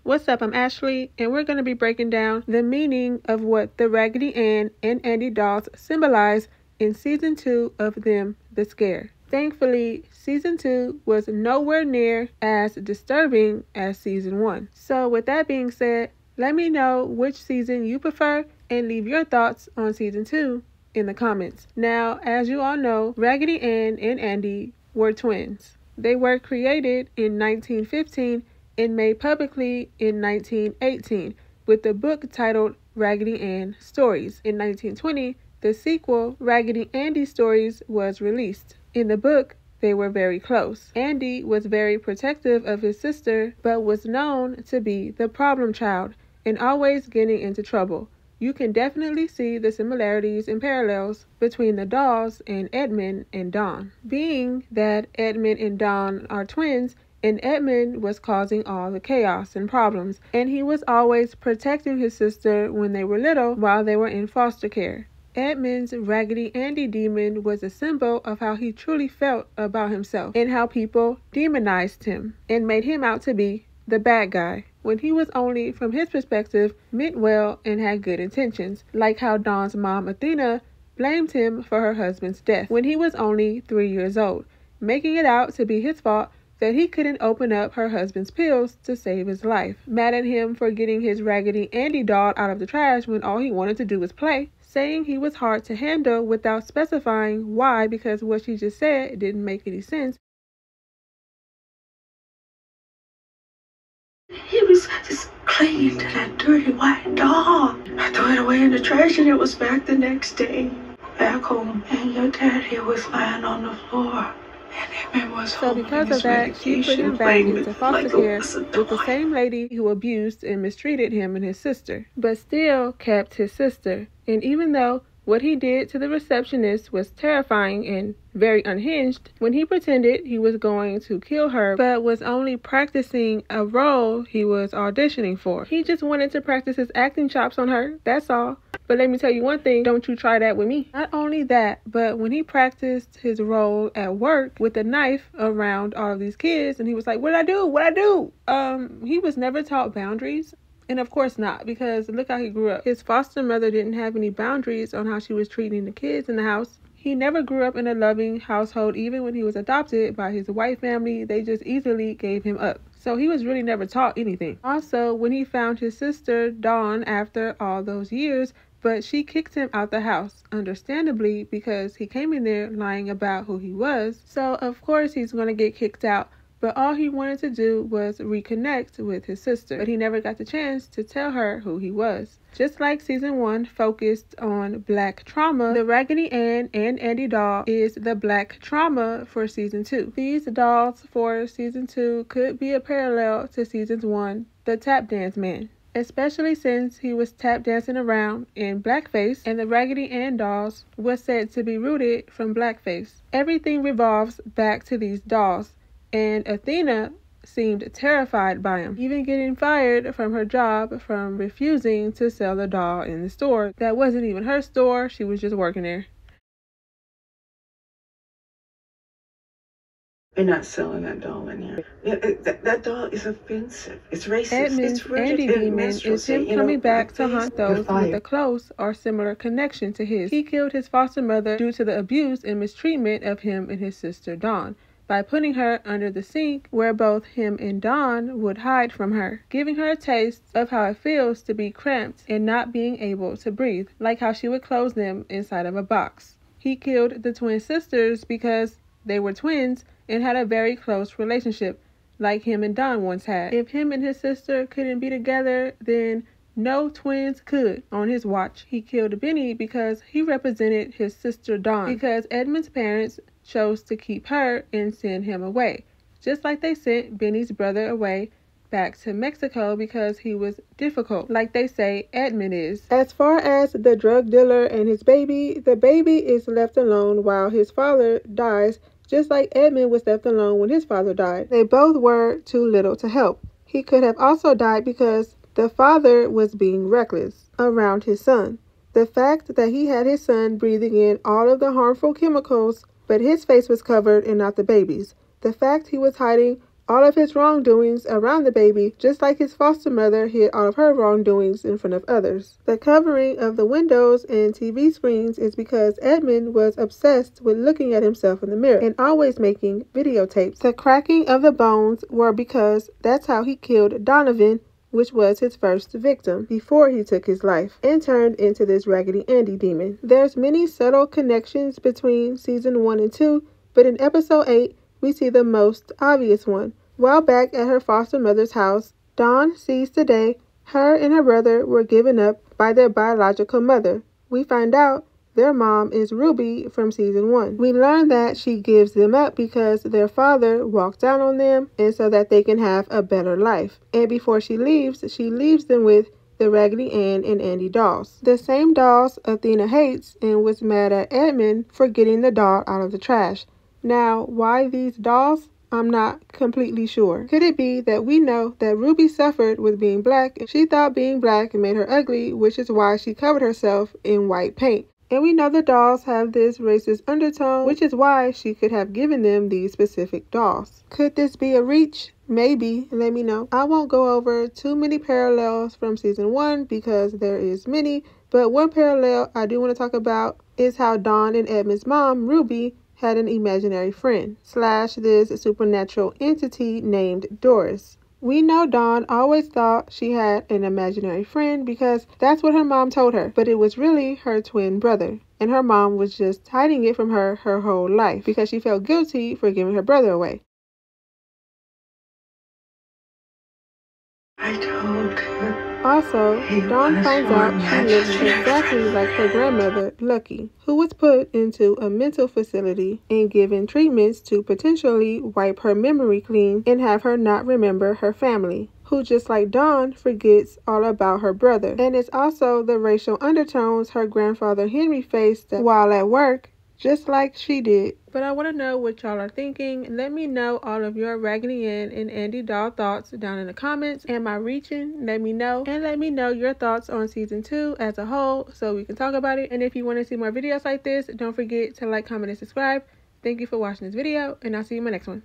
What's up, I'm Ashley, and we're going to be breaking down the meaning of what the Raggedy Ann and Andy dolls symbolize in Season 2 of Them, the Scare. Thankfully, Season 2 was nowhere near as disturbing as Season 1. So with that being said, let me know which season you prefer and leave your thoughts on Season 2 in the comments. Now, as you all know, Raggedy Ann and Andy were twins. They were created in 1915 and made publicly in 1918 with the book titled Raggedy Ann Stories. In 1920, the sequel, Raggedy Andy Stories, was released. In the book, they were very close. Andy was very protective of his sister, but was known to be the problem child and always getting into trouble. You can definitely see the similarities and parallels between the dolls and Edmund and Dawn. Being that Edmund and Dawn are twins, and Edmund was causing all the chaos and problems, and he was always protecting his sister when they were little while they were in foster care. Edmund's Raggedy Andy demon was a symbol of how he truly felt about himself and how people demonized him and made him out to be the bad guy, when he was only, from his perspective, meant well and had good intentions, like how Dawn's mom, Athena, blamed him for her husband's death when he was only 3 years old, making it out to be his fault that he couldn't open up her husband's pills to save his life. Mad at him for getting his Raggedy Andy doll out of the trash when all he wanted to do was play, saying he was hard to handle without specifying why, because what she just said didn't make any sense. He was just clinging to that dirty white doll. I threw it away in the trash and it was back the next day. Back home, and your daddy was lying on the floor. So because of that, she put him back into foster care with the same lady who abused and mistreated him and his sister, but still kept his sister. And even though what he did to the receptionist was terrifying and very unhinged, when he pretended he was going to kill her but was only practicing a role he was auditioning for. He just wanted to practice his acting chops on her, that's all. But let me tell you one thing, don't you try that with me. Not only that, but when he practiced his role at work with a knife around all of these kids, and he was like, what'd I do? He was never taught boundaries. And of course not, because look how he grew up. His foster mother didn't have any boundaries on how she was treating the kids in the house. He never grew up in a loving household. Even when he was adopted by his white family, they just easily gave him up. So he was really never taught anything. Also, when he found his sister, Dawn, after all those years, but she kicked him out the house, understandably, because he came in there lying about who he was. So of course he's going to get kicked out. But all he wanted to do was reconnect with his sister, but he never got the chance to tell her who he was. Just like Season 1 focused on Black trauma, the Raggedy Ann and Andy doll is the Black trauma for Season 2. These dolls for Season 2 could be a parallel to Season 1, the Tap Dance Man, especially since he was tap dancing around in blackface, and the Raggedy Ann dolls was said to be rooted from blackface. Everything revolves back to these dolls. And Athena seemed terrified by him, even getting fired from her job from refusing to sell the doll in the store. That wasn't even her store, she was just working there. They're not selling that doll in here. That doll is offensive. It's racist. Edmund's Andy demon is him coming back to hunt those with a close or similar connection to his. He killed his foster mother due to the abuse and mistreatment of him and his sister Dawn, by putting her under the sink where both him and Dawn would hide from her, giving her a taste of how it feels to be cramped and not being able to breathe, like how she would close them inside of a box. He killed the twin sisters because they were twins and had a very close relationship, like him and Dawn once had. If him and his sister couldn't be together, then no twins could on his watch. He killed Benny because he represented his sister Dawn, because Edmund's parents chose to keep her and send him away, just like they sent Benny's brother away back to Mexico because he was difficult, like they say Edmund is. As far as the drug dealer and his baby, the baby is left alone while his father dies, just like Edmund was left alone when his father died. They both were too little to help. He could have also died because the father was being reckless around his son. The fact that he had his son breathing in all of the harmful chemicals, but his face was covered and not the baby's. The fact he was hiding all of his wrongdoings around the baby, just like his foster mother hid all of her wrongdoings in front of others. The covering of the windows and TV screens is because Edmund was obsessed with looking at himself in the mirror and always making videotapes. The cracking of the bones were because that's how he killed Donovan, which was his first victim, before he took his life and turned into this Raggedy Andy demon. There's many subtle connections between season 1 and 2, but in episode 8, we see the most obvious one. While back at her foster mother's house, Dawn sees today her and her brother were given up by their biological mother. We find out their mom is Ruby from season 1. We learn that she gives them up because their father walked out on them and so that they can have a better life. And before she leaves them with the Raggedy Ann and Andy dolls. The same dolls Athena hates and was mad at Edmund for getting the doll out of the trash. Now, why these dolls? I'm not completely sure. Could it be that we know that Ruby suffered with being black and she thought being black made her ugly, which is why she covered herself in white paint? And we know the dolls have this racist undertone, which is why she could have given them these specific dolls. Could this be a reach? Maybe. Let me know. I won't go over too many parallels from season 1 because there is many, but one parallel I do want to talk about is how Dawn and Edmund's mom, Ruby, had an imaginary friend / this supernatural entity named Doris. We know Dawn always thought she had an imaginary friend because that's what her mom told her, but it was really her twin brother. And her mom was just hiding it from her whole life because she felt guilty for giving her brother away. I told him. Also, Dawn finds out she looks exactly like her grandmother, Lucky, who was put into a mental facility and given treatments to potentially wipe her memory clean and have her not remember her family, who just like Dawn forgets all about her brother. And it's also the racial undertones her grandfather Henry faced while at work, just like she did. But I want to know what y'all are thinking. Let me know all of your Raggedy Ann and Andy doll thoughts down in the comments. Am I reaching? Let me know. And let me know your thoughts on season 2 as a whole so we can talk about it. And if you want to see more videos like this, don't forget to like, comment, and subscribe. Thank you for watching this video, and I'll see you in my next one.